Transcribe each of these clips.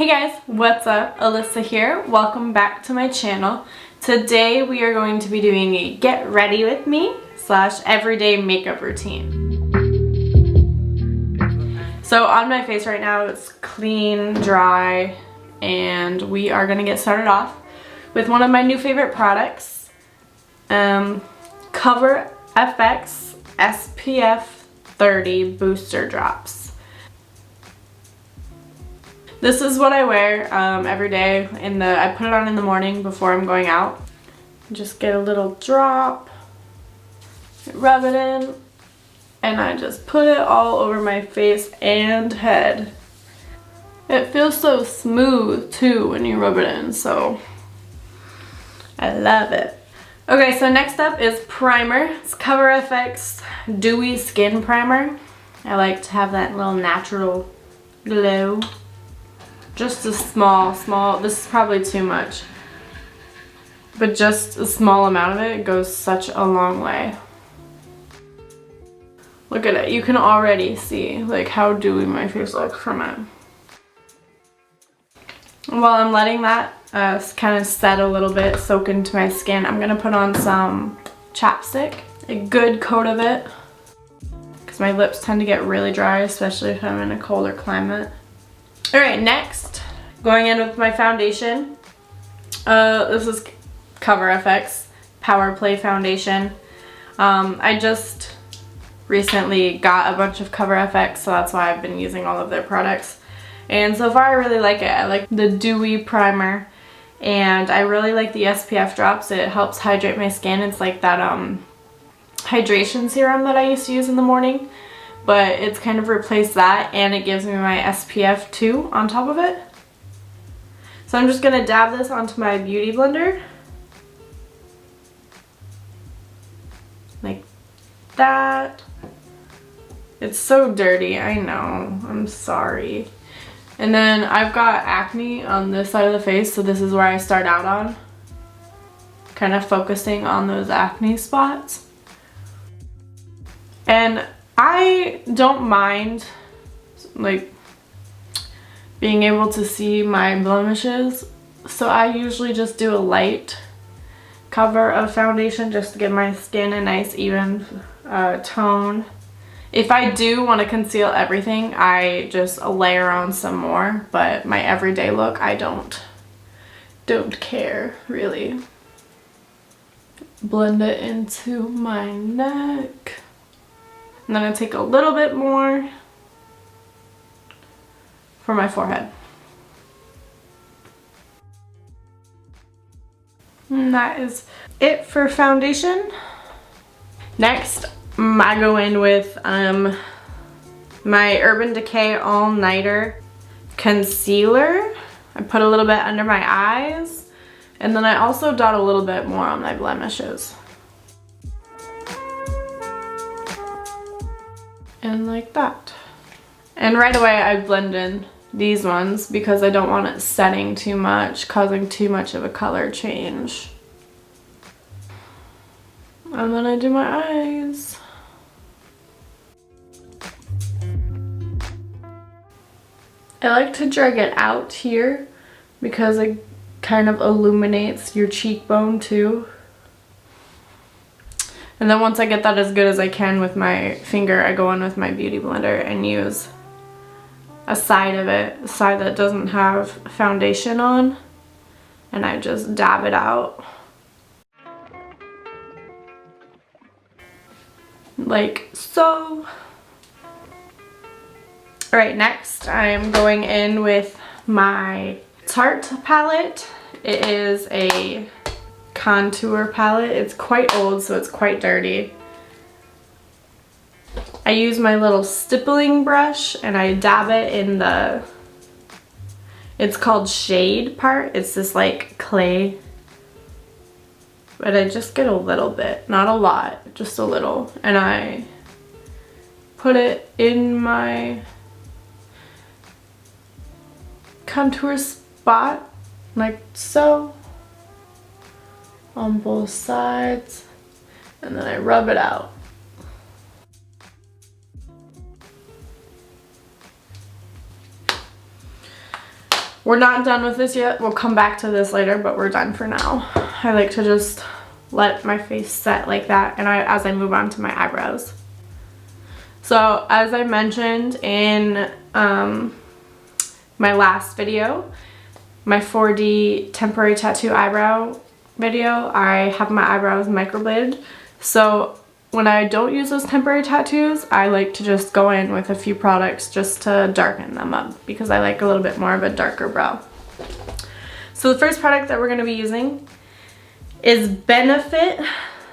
Hey guys, what's up? Alyssa here. Welcome back to my channel. Today we are going to be doing a get ready with me / everyday makeup routine. So on my face right now it's clean, dry, and we are going to get started off with one of my new favorite products, Cover FX SPF 30 Booster Drops. This is what I wear every day. I put it on in the morning before I'm going out. Just get a little drop, rub it in, and I just put it all over my face and head. It feels so smooth too when you rub it in, so I love it. Okay, so next up is primer. It's Cover FX Dewy Skin Primer. I like to have that little natural glow. Just a small, this is probably too much, but just a small amount of it goes such a long way. Look at it, you can already see like how dewy my face looks from it. While I'm letting that kind of set a little bit, soak into my skin, I'm gonna put on some chapstick, a good coat of it, because my lips tend to get really dry, especially if I'm in a colder climate. Alright, next, going in with my foundation. This is Cover FX Power Play Foundation. I just recently got a bunch of Cover FX, so that's why I've been using all of their products. And so far I really like it. I like the dewy primer, and I really like the SPF drops. It helps hydrate my skin. It's like that hydration serum that I used to use in the morning, but it's kind of replaced that, and it gives me my SPF 2 on top of it. So I'm just gonna dab this onto my beauty blender. Like that. It's so dirty, I know, I'm sorry. And then I've got acne on this side of the face, so this is where I start out on. Kind of focusing on those acne spots. And I don't mind like being able to see my blemishes, so I usually just do a light cover of foundation just to give my skin a nice even tone. If I do want to conceal everything, I just layer on some more, but my everyday look, I don't care really. Blend it into my neck. And then I take a little bit more for my forehead. And that is it for foundation. Next, I go in with my Urban Decay All Nighter Concealer. I put a little bit under my eyes, and then I also dot a little bit more on my blemishes. And like that. And right away I blend in these ones because I don't want it setting too much, causing too much of a color change. And then I do my eyes. I like to drag it out here because it kind of illuminates your cheekbone too. And then once I get that as good as I can with my finger, I go in with my beauty blender and use a side of it, a side that doesn't have foundation on, and I just dab it out. Like so. Alright, next I'm going in with my Tarte palette. It is a contour palette. It's quite old, so it's quite dirty. I use my little stippling brush and I dab it in the, it's called shade part. It's this like clay, but I just get a little bit, not a lot, just a little, and I put it in my contour spot like so, on both sides, and then I rub it out. We're not done with this yet. We'll come back to this later, but we're done for now. I like to just let my face set like that and as I move on to my eyebrows. So as I mentioned in my last video, my 4D temporary tattoo eyebrow video, I have my eyebrows microbladed. So when I don't use those temporary tattoos, I like to just go in with a few products just to darken them up because I like a little bit more of a darker brow. So the first product that we're going to be using is Benefit,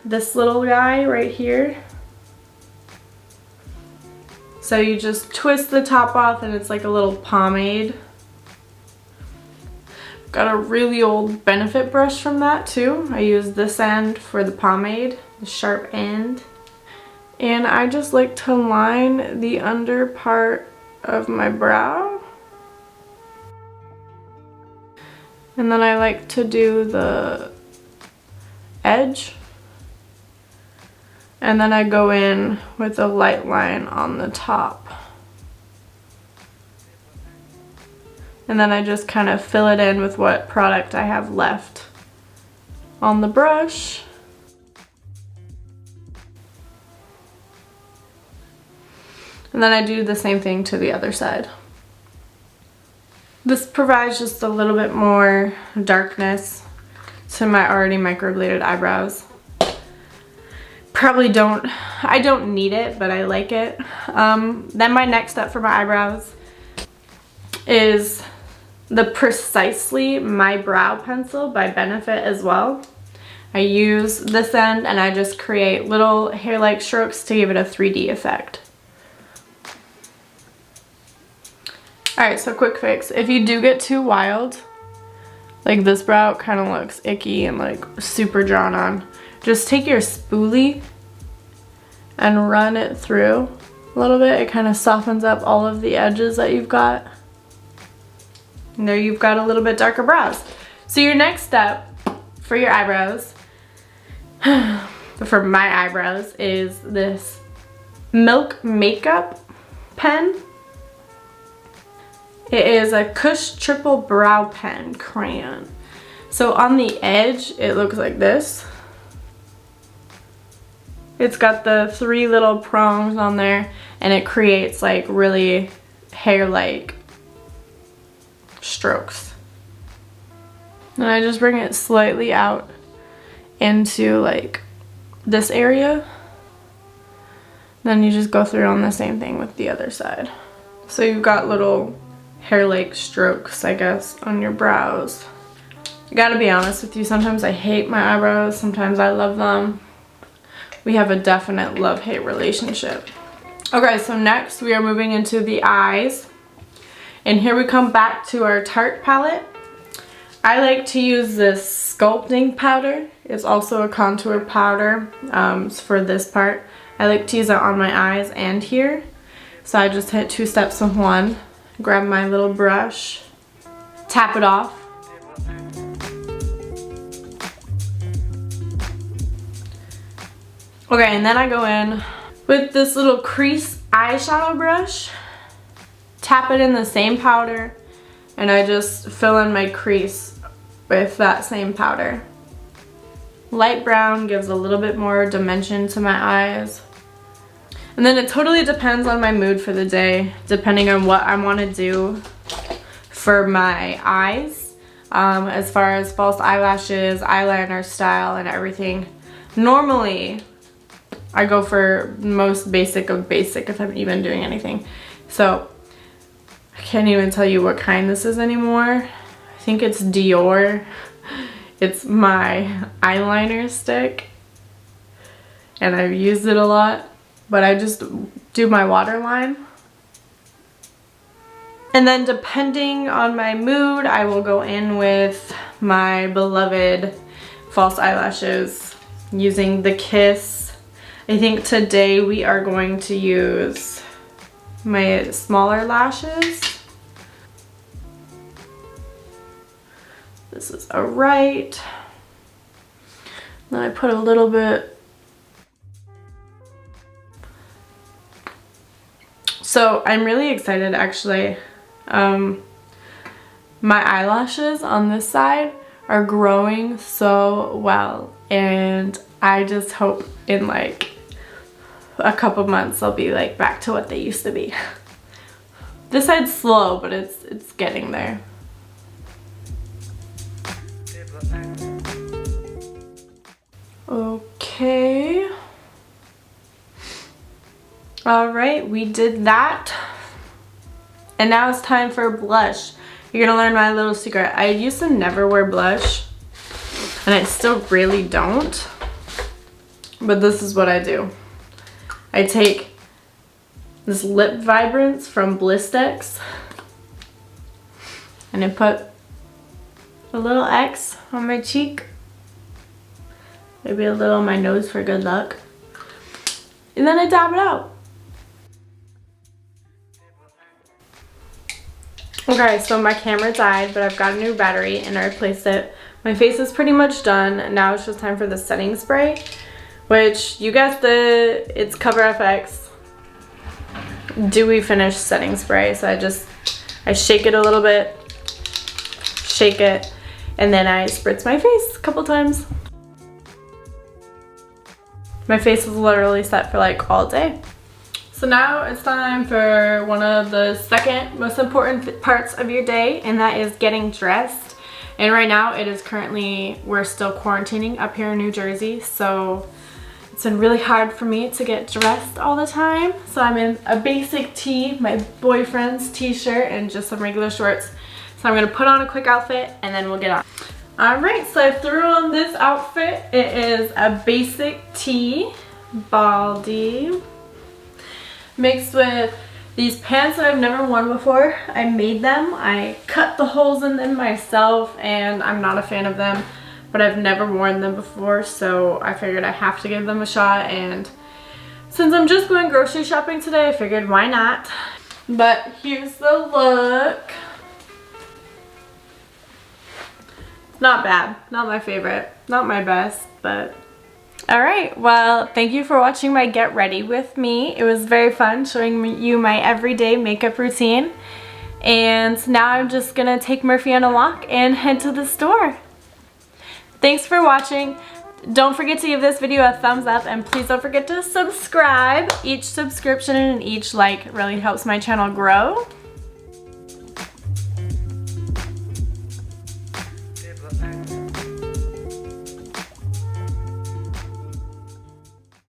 this little guy right here. So you just twist the top off and it's like a little pomade. Got a really old Benefit brush from that too. I use this end for the pomade, the sharp end. And I just like to line the under part of my brow. And then I like to do the edge. And then I go in with a light line on the top. And then I just kind of fill it in with what product I have left on the brush. And then I do the same thing to the other side. This provides just a little bit more darkness to my already microbladed eyebrows. I don't need it, but I like it. Then my next step for my eyebrows is the Precisely My Brow Pencil by Benefit as well. I use this end and I just create little hair-like strokes to give it a 3D effect. Alright, so quick fix. If you do get too wild, like this brow kind of looks icky and like super drawn on, just take your spoolie and run it through a little bit. It kind of softens up all of the edges that you've got. And there you've got a little bit darker brows. So your next step for your eyebrows, for my eyebrows, is this Milk Makeup pen. It is a Kush Triple Brow Pen crayon. So on the edge, it looks like this. It's got the 3 little prongs on there, and it creates like really hair-like strokes. And I just bring it slightly out into like this area. Then you just go through on the same thing with the other side. So you've got little hair-like strokes, I guess, on your brows. I gotta be honest with you, sometimes I hate my eyebrows, sometimes I love them. We have a definite love-hate relationship. Okay, so next we are moving into the eyes. And here we come back to our Tarte palette. I like to use this sculpting powder. It's also a contour powder for this part. I like to use it on my eyes and here. So I just hit 2 steps with one. Grab my little brush, tap it off. Okay, and then I go in with this little crease eyeshadow brush, tap it in the same powder, and I just fill in my crease with that same powder. Light brown gives a little bit more dimension to my eyes. And then it totally depends on my mood for the day, depending on what I want to do for my eyes, as far as false eyelashes, eyeliner style, and everything. Normally, I go for most basic of basic if I'm even doing anything. So, I can't even tell you what kind this is anymore. I think it's Dior. It's my eyeliner stick, and I've used it a lot. But I just do my waterline. And then depending on my mood, I will go in with my beloved false eyelashes using the Kiss. I think today we are going to use my smaller lashes. This is a right. Then I put a little bit. So I'm really excited actually. My eyelashes on this side are growing so well, and I just hope in like a couple months they'll be like back to what they used to be. This side's slow, but it's getting there. Okay. All right, we did that. And now it's time for blush. You're gonna learn my little secret. I used to never wear blush, and I still really don't. But this is what I do. I take this Lip Vibrance from Blistex, and I put a little X on my cheek. Maybe a little on my nose for good luck. And then I dab it out. Okay, so my camera died, but I've got a new battery and I replaced it. My face is pretty much done. Now it's just time for the setting spray, which you guessed it, it's Cover FX Dewy Finish Setting Spray. So I shake it a little bit, shake it, and then I spritz my face a couple times. My face is literally set for like all day. So now it's time for one of the second most important parts of your day, and that is getting dressed. And right now it is currently, we're still quarantining up here in New Jersey, so it's been really hard for me to get dressed all the time. So I'm in a basic tee, my boyfriend's t-shirt, and just some regular shorts. So I'm gonna put on a quick outfit and then we'll get on. Alright, so I threw on this outfit. It is a basic tee, baldy, mixed with these pants that I've never worn before. I made them. I cut the holes in them myself, and I'm not a fan of them, but I've never worn them before, so I figured I have to give them a shot. And since I'm just going grocery shopping today, I figured why not. But here's the look. Not bad. Not my favorite. Not my best, but alright, well, thank you for watching my get ready with me. It was very fun showing you my everyday makeup routine. And now I'm just gonna take Murphy on a walk and head to the store. Thanks for watching. Don't forget to give this video a thumbs up, and please don't forget to subscribe. Each subscription and each like really helps my channel grow.